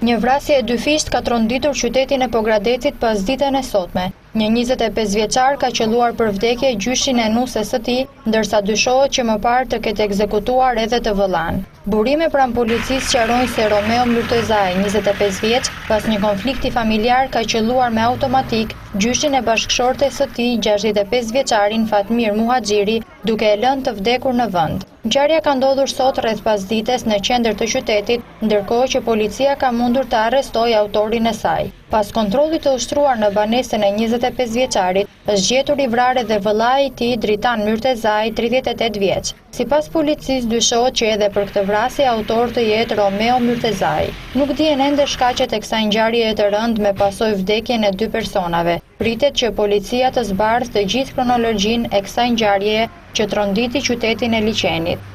Një vrasje e dyfisht ka tronditur qytetin e Pogradecit pas ditën e sotme. Një 25 vjeçar ka qelluar për vdekje gjyshin e nuses së tij, ndërsa dyshohet që më parë të ketë ekzekutuar edhe të vëllanë. Burime pranë policisë sqarojnë se Romeo Myrtezaj, 25 vjeç, pas një konflikti familjar ka qelluar me automatik gjyshin e bashkëshortes së tij, 65 vjeçarin Fatmir Muhaxhiri, duke e lënë të vdekur në vend. Ngjarja ka ndodhur sot rreth pasdites në qendër të qytetit, ndërkohë që policia ka mundur të arrestojë autorin e saj. Pas kontrollit të ushtruar në banesën e 25 vjeçarit, është gjetur i vrarë edhe vëllai i tij Dritan Myrtezaj, 38 vjeç. Sipas policisë dyshohet që edhe për këtë vrasje autor të jetë Romeo Myrtezaj. Nuk dihen ende shkaqet e kësaj ngjarjeje të rëndë me pasojë vdekjen e 2 personave. Pritet që policia të zbardhë të gjithë kronologjinë e kësaj ngjarjeje që tronditi qytetin e Liçenit.